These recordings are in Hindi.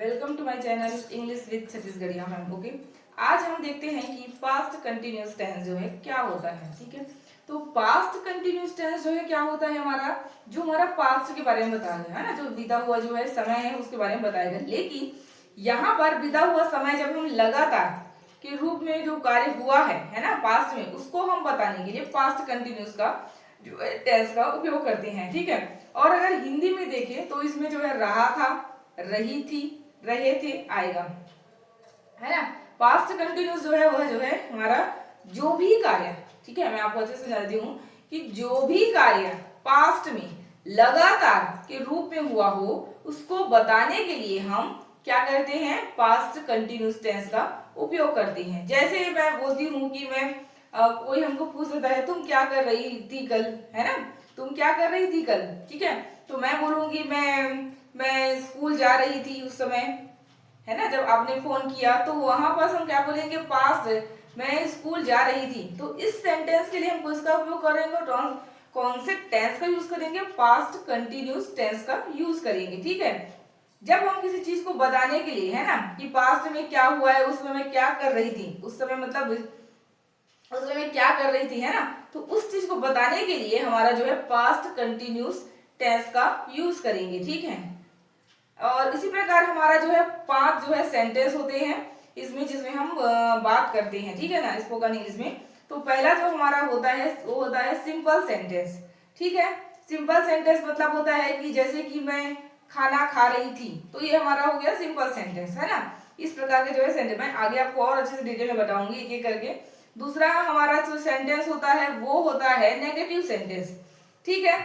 Welcome to my channel English with Chhattisgarhiya ma'am. Okay, आज हम देखते हैं कि पास्ट कंटिन्यूअस टेंस जो है क्या होता है। ठीक है, तो पास्ट कंटिन्यूअस टेंस जो है क्या होता है, हमारा पास्ट के बारे में बताएगा, है ना, जो बीता हुआ जो है समय है उसके बारे में बताएगा। लेकिन यहाँ पर बीता हुआ समय जब हम लगातार के रूप में जो कार्य हुआ है ना, पास्ट में, उसको हम बताने के लिए पास्ट कंटिन्यूअस का जो है टेंस का उपयोग करते हैं। ठीक है, और अगर हिंदी में देखें तो इसमें जो है रहा था, रही थी, रहे थे आएगा, है ना। पास्ट कंटिन्यूअस जो है वह जो है हमारा जो भी कार्य, ठीक है, मैं आपको अच्छे से समझाती हूँ कि जो भी कार्य पास्ट में लगातार के रूप में हुआ हो उसको बताने के लिए हम क्या करते हैं, पास्ट कंटिन्यूअस टेंस का उपयोग करते हैं। जैसे मैं बोलती हूँ कि मैं कोई हमको पूछ लेता है तुम क्या कर रही थी कल, है ना, तुम क्या कर रही थी कल, ठीक है, तो मैं बोलूंगी मैं स्कूल जा रही थी उस समय, है ना। जब आपने फोन किया तो वहां पर हम क्या बोलेंगे, पास्ट, मैं स्कूल जा रही थी। तो इस सेंटेंस के लिए हम किसका उपयोग करेंगे, कौन से टेंस का यूज करेंगे, पास्ट कंटिन्यूअस टेंस का यूज करेंगे। ठीक है, जब हम किसी चीज को बताने के लिए, है ना, कि पास्ट में क्या हुआ है, उसमें मैं क्या कर रही थी, उस समय मतलब उस समय मैं क्या कर रही थी, है ना, तो उस चीज को बताने के लिए हमारा जो है पास्ट कंटिन्यूअस टेंस का यूज करेंगे। ठीक है, और इसी प्रकार हमारा जो है 5 जो है सेंटेंस होते हैं इसमें, जिसमें हम बात करते हैं, ठीक है ना, स्पोकन इंग्लिश में। तो पहला जो हमारा होता है वो होता है सिंपल सेंटेंस। ठीक है, सिंपल सेंटेंस मतलब होता है कि जैसे कि मैं खाना खा रही थी, तो ये हमारा हो गया सिंपल सेंटेंस, है ना। इस प्रकार के जो है सेंटेंस मैं आगे आपको और अच्छे से डिटेल में बताऊंगी एक एक करके। दूसरा हमारा जो सेंटेंस होता है वो होता है नेगेटिव सेंटेंस। ठीक है,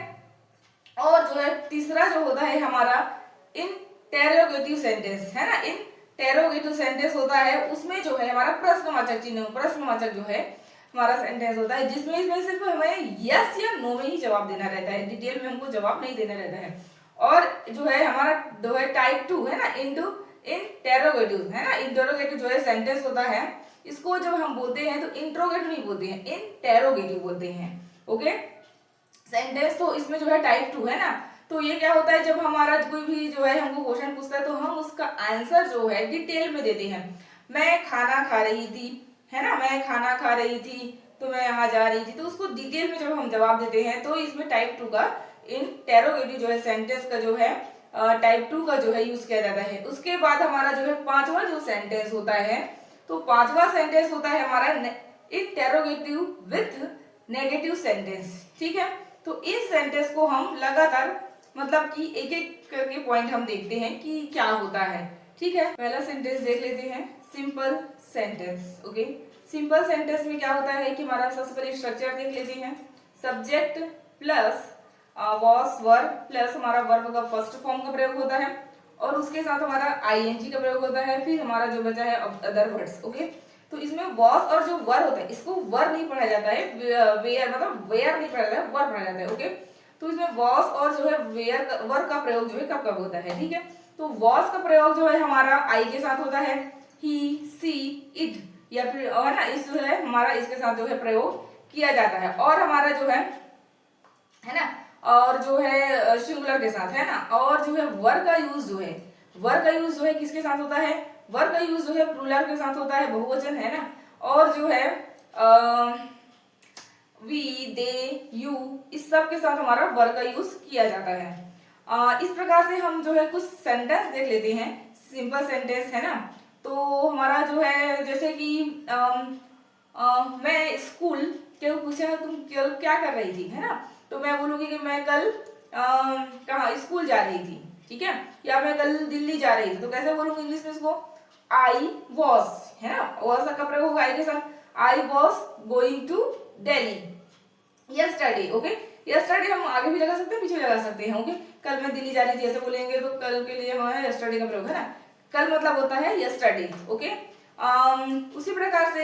और जो है तीसरा जो होता है हमारा इंटेरोगेटिव सेंटेंस, है ना। इंटेरोगेटिव सेंटेंस होता है उसमें जो है हमारा प्रश्नवाचक चिन्ह, प्रश्नवाचक जो है हमारा सेंटेंस होता है, जिसमें इसमें सिर्फ हमें यस या नो में ही जवाब देना रहता है, डिटेल में हमको जवाब नहीं देना रहता है। और जो है हमारा जो है टाइप 2 है ना, इंटेरोगेटिव, है ना, इंटेरोगेटिव जो है सेंटेंस होता है, इसको जब हम बोलते हैं तो इंट्रोगेटिव नहीं बोलते हैं, इंटेरोगेटिव बोलते हैं। ओके, सेंटेंस तो इसमें जो है टाइप 2 है ना। तो ये क्या होता है, जब हमारा कोई भी जो है हमको क्वेश्चन पूछता है तो हम उसका आंसर जो है डिटेल में देते हैं। मैं खाना खा रही थी, है ना, मैं खाना खा रही थी, तो मैं यहाँ जा रही थी, तो उसको डिटेल में जब हम जवाब देते हैं तो इसमें टाइप 2 का इंटेरोगेटिव जो है सेंटेंस का जो है टाइप 2 का जो है यूज किया जाता है। उसके बाद हमारा जो है पांचवा जो सेंटेंस होता है, तो पांचवा सेंटेंस होता है हमारा इंटेरोगेटिव विथ नेगेटिव सेंटेंस। ठीक है, तो इस सेंटेंस को हम लगातार मतलब कि एक एक करके पॉइंट हम देखते हैं कि क्या होता है। ठीक है, पहला सेंटेंस देख लेते हैं, simple sentence. Okay, simple sentence में क्या होता है कि हमारा सबसे पहले स्ट्रक्चर देख लेते हैं, subject plus was verb plus हमारा वर्ब का फर्स्ट फॉर्म का प्रयोग होता है, और उसके साथ हमारा आईएनजी का प्रयोग होता है, फिर हमारा जो बचा है अदर वर्ड्स। ओके, तो इसमें वॉस और जो वर होता है इसको वर नहीं पढ़ा जाता है, वेयर मतलब वेयर नहीं पढ़ा जाता है, वर पढ़ा जाता है। ओके, तो इसमें वॉस और जो है वेयर वर का प्रयोग जो है कब कब होता है। ठीक है, तो वॉस का प्रयोग जो है हमारा आई के साथ होता है, ही, सी, इट, या फिर है ना, इस जो है हमारा इसके साथ जो है प्रयोग किया जाता है। और हमारा जो है ना, और जो है सिंगुलर के साथ, है ना। और जो है वर का यूज जो है, वर का यूज जो है किसके साथ होता है, वर का यूज जो है प्लूरल के साथ होता है, बहुवचन, है ना। और जो है वी, दे, यू, इस सब के साथ हमारा वर का यूज किया जाता है। इस प्रकार से हम जो है कुछ सेंटेंस देख लेते हैं, सिंपल सेंटेंस, है ना। तो हमारा जो है जैसे कि मैं स्कूल, क्यों पूछा तुम कल क्या कर रही थी, है ना, तो मैं बोलूंगी कि मैं कल कहाँ स्कूल जा रही थी। ठीक है, या मैं कल दिल्ली जा रही थी, तो कैसे बोलूंगी इंग्लिश में इसको, आई वॉज, है ना, वॉज का प्रयोग होगा आई के साथ, I was going to Delhi yesterday. Okay, yesterday हम आगे भी लगा सकते हैं, पीछे लगा सकते हैं। ओके, कल मैं दिल्ली जा रही थी ऐसे बोलेंगे तो कल के लिए हमारा यस्टरडे का प्रयोग, है ना, कल मतलब होता है यस्टरडे। ओके, उसी प्रकार से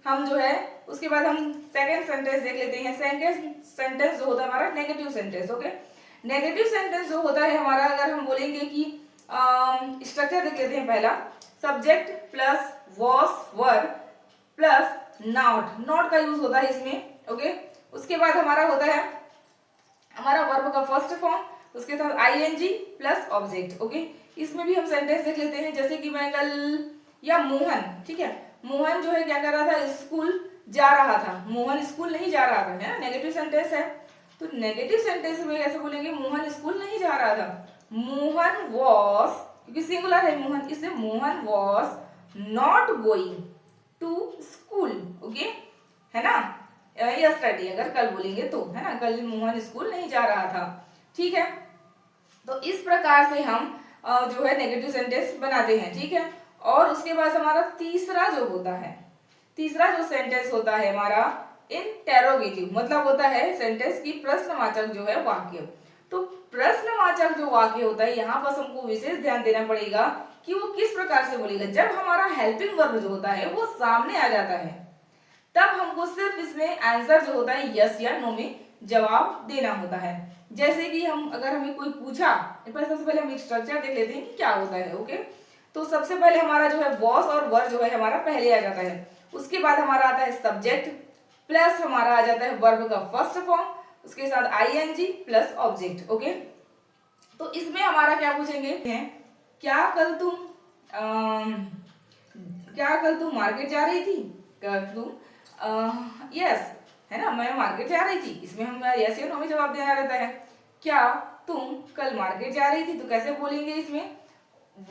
हम जो है उसके बाद हम सेकंड सेंटेंस देख लेते हैं। सेकंड सेंटेंस जो होता है हमारा negative sentence. Okay, negative sentence जो होता है हमारा, अगर हम बोलेंगे कि स्ट्रक्चर देख लेते हैं, पहला subject plus was verb plus not, not का यूज होता है इसमें। ओके, उसके बाद हमारा होता है हमारा वर्ब का फर्स्ट फॉर्म, उसके साथ आईएनजी प्लस ऑब्जेक्ट। ओके, इसमें भी हम सेंटेंस देख लेते हैं, जैसे कि मैं कल, या मोहन, ठीक है, मोहन जो है क्या कर रहा था, स्कूल जा रहा था, मोहन स्कूल नहीं जा रहा था, है ना, नेगेटिव सेंटेंस है। तो नेगेटिव सेंटेंस में कैसे बोलेंगे, मोहन स्कूल नहीं जा रहा था, मोहन वॉज, क्योंकि सिंगुलर है मोहन, इसलिए Mohan was not going to school, okay, है ना, यस्टरडे अगर कल बोलेंगे तो, है ना, कल मोहन स्कूल नहीं जा रहा था, ठीक है। तो इस प्रकार से हम जो है नेगेटिव सेंटेंस बनाते हैं, ठीक है। और उसके बाद हमारा तीसरा जो होता है, तीसरा जो सेंटेंस होता है हमारा इंटेरोगेटिव, मतलब होता है सेंटेंस की प्रश्नवाचक जो है वाक्य। तो प्रश्नवाचक जो वाक्य होता है, यहाँ पर हमको विशेष ध्यान देना पड़ेगा कि वो किस प्रकार से बोलेगा। जब हमारा हेल्पिंग वर्ब जो होता है वो सामने आ जाता है, तब हमको सिर्फ इसमें आंसर जो होता है यस या नो में जवाब देना होता है। जैसे कि हम, अगर हमें कोई पूछा, सबसे पहले हम स्ट्रक्चर देख लेते हैं कि क्या होता है, ओके। तो सबसे पहले हमारा जो है वॉस और वर जो है हमारा पहले आ जाता है, उसके बाद हमारा आता है सब्जेक्ट प्लस हमारा आ जाता है वर्ब का फर्स्ट फॉर्म, उसके साथ आईएनजी प्लस ऑब्जेक्ट, ओके। तो इसमें हमारा क्या पूछेंगे हैं, क्या कल तुम मार्केट जा रही थी, कल तुम यस, है ना, मैं मार्केट जा रही थी, इसमें हम यस या नो में जवाब देना रहता है। क्या तुम कल मार्केट जा रही थी, तो कैसे बोलेंगे इसमें,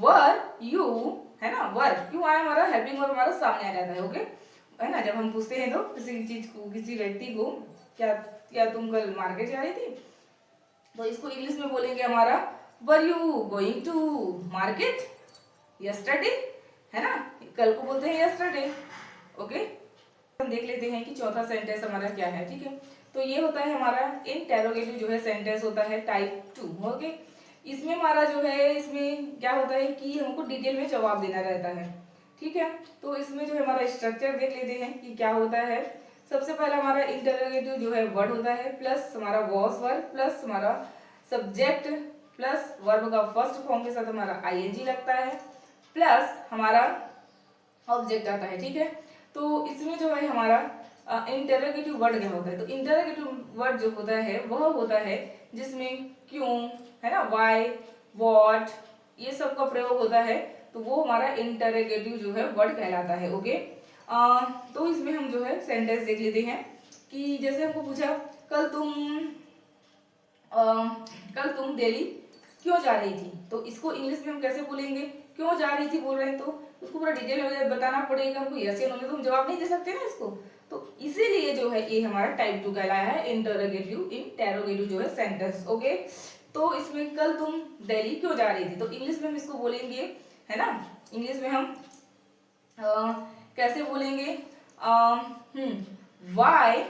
वर यू, है ना, वर क्यों आया, हमारा हेल्पिंग वर्ब हमारा सामने आ जाता है, ओके, है ना। जब हम पूछते हैं तो किसी चीज को, किसी व्यक्ति को, क्या क्या तुम कल मार्केट जा रही थी, तो इसको इंग्लिश में बोलेंगे हमारा were you going to market yesterday, है ना, कल को बोलते हैं यस्टरडे, ओके। हम देख लेते हैं कि चौथा सेंटेंस हमारा क्या है, ठीक है। तो ये होता है हमारा इंटेरोगेटिव जो है सेंटेंस होता है टाइप 2, ओके। इसमें हमारा जो है, इसमें क्या होता है कि हमको डिटेल में जवाब देना रहता है, ठीक है। तो इसमें जो है हमारा स्ट्रक्चर देख लेते हैं कि क्या होता है। सबसे पहला हमारा इंटेरोगेटिव जो है वर्ड होता है, प्लस हमारा वॉस वर्ब, प्लस हमारा सब्जेक्ट, प्लस वर्ब का फर्स्ट फॉर्म के साथ हमारा आईएनजी लगता है, प्लस हमारा ऑब्जेक्ट आता है, ठीक है। तो इसमें जो है हमारा इंटरोगेटिव वर्ड क्या होता है, तो इंटरोगेटिव वर्ड जो होता है वह होता है जिसमें क्यों, है ना, व्हाई, व्हाट, ये सब का प्रयोग होता है, तो वो हमारा इंटरोगेटिव जो है वर्ड कहलाता है, ओके। तो इसमें हम जो है सेंटेंस देख लेते हैं कि जैसे हमको पूछा, कल तुम दिल्ली क्यों जा रही थी, तो इसको इंग्लिश में हम कैसे बोलेंगे, क्यों जा रही थी बोल रहे हैं तो उसको पूरा डिटेल में बताना पड़ेगा हमको, यस या नो में तो हम जवाब नहीं दे सकते ना इसको। तो इसीलिए जो है ये हमारा टाइप 2 कहलाया है इंटेरोगेटिव जो है सेंटेंस, ओके। तो इसमें कल तुम दिल्ली क्यों जा रही थी, तो इंग्लिश में हम इसको बोलेंगे, है ना, इंग्लिश में हम कैसे बोलेंगे, व्हाई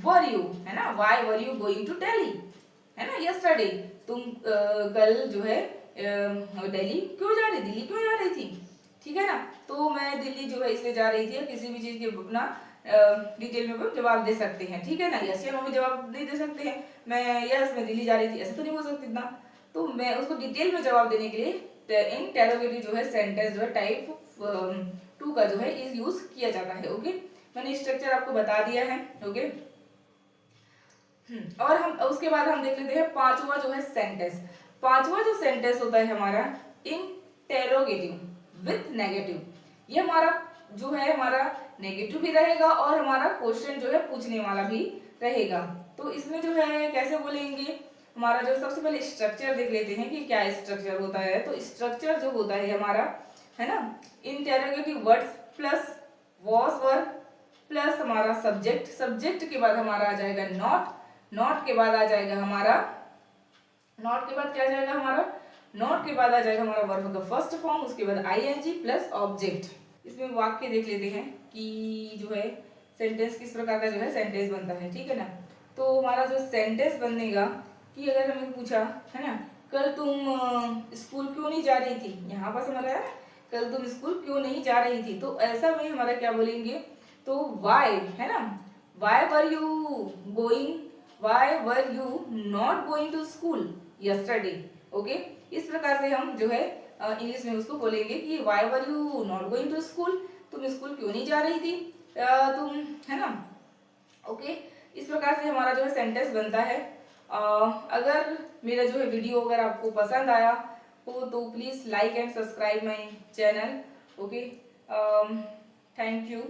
वर यू, है ना, why were you going to Delhi, है ना, यस्टरडे, तुम कल जो है दिल्ली क्यों जा रही, दिल्ली क्यों जा रही थी, ठीक है ना। तो मैं दिल्ली जो है इसलिए जा रही थी, किसी भी चीज के अपना डिटेल में जवाब दे सकते हैं, ठीक है ना, यस या नो में जवाब नहीं दे सकते हैं, मैं यस मैं दिल्ली जा रही थी ऐसे तो नहीं बोल सकती इतना, तो मैं उसको डिटेल में जवाब देने के लिए इंटेरोगेटिव जो है सेंटेंस जो है टाइप 2 का जो है इस यूज किया जाता है, ओके। मैंने स्ट्रक्चर आपको बता दिया है, ओके। और हम उसके बाद हम देख लेते हैं पांचवा जो है सेंटेंस। पांचवा जो सेंटेंस होता है हमारा इंटेरोगेटिव विथ नेगेटिव, ये हमारा जो है हमारा नेगेटिव भी रहेगा और हमारा क्वेश्चन जो है पूछने वाला भी रहेगा। तो इसमें जो है कैसे बोलेंगे, हमारा जो सबसे पहले स्ट्रक्चर देख लेते हैं कि क्या स्ट्रक्चर होता है। तो स्ट्रक्चर जो होता है हमारा, है ना, interrogative words plus was verb plus हमारा सब्जेक्ट, सब्जेक्ट के बाद हमारा आ जाएगा नॉट, नॉट के बाद आ जाएगा हमारा, नॉट के बाद क्या आ जाएगा हमारा, नॉट के बाद आ जाएगा हमारा वर्ब का फर्स्ट फॉर्म, उसके बाद आईएनजी प्लस ऑब्जेक्ट। इसमें वाक्य देख लेते हैं कि जो है सेंटेंस किस प्रकार का जो है सेंटेंस बनता है, ठीक है ना। तो हमारा जो सेंटेंस बनेगा कि अगर हमें पूछा, है ना, कल तुम स्कूल क्यों नहीं जा रही थी, यहाँ पर हमारा है कल तुम स्कूल क्यों नहीं जा रही थी, तो ऐसा में हमारा क्या बोलेंगे, तो वाई, है ना, why were you going, why were you not going to school yesterday, okay. इस प्रकार से हम जो है इंग्लिश में उसको बोलेंगे कि why were you not going to school, तुम स्कूल क्यों नहीं जा रही थी, तुम, है ना, ओके। इस प्रकार से हमारा जो है सेंटेंस बनता है। अगर मेरा जो है वीडियो अगर आपको पसंद आया हो तो please like and subscribe my channel. Okay, thank you.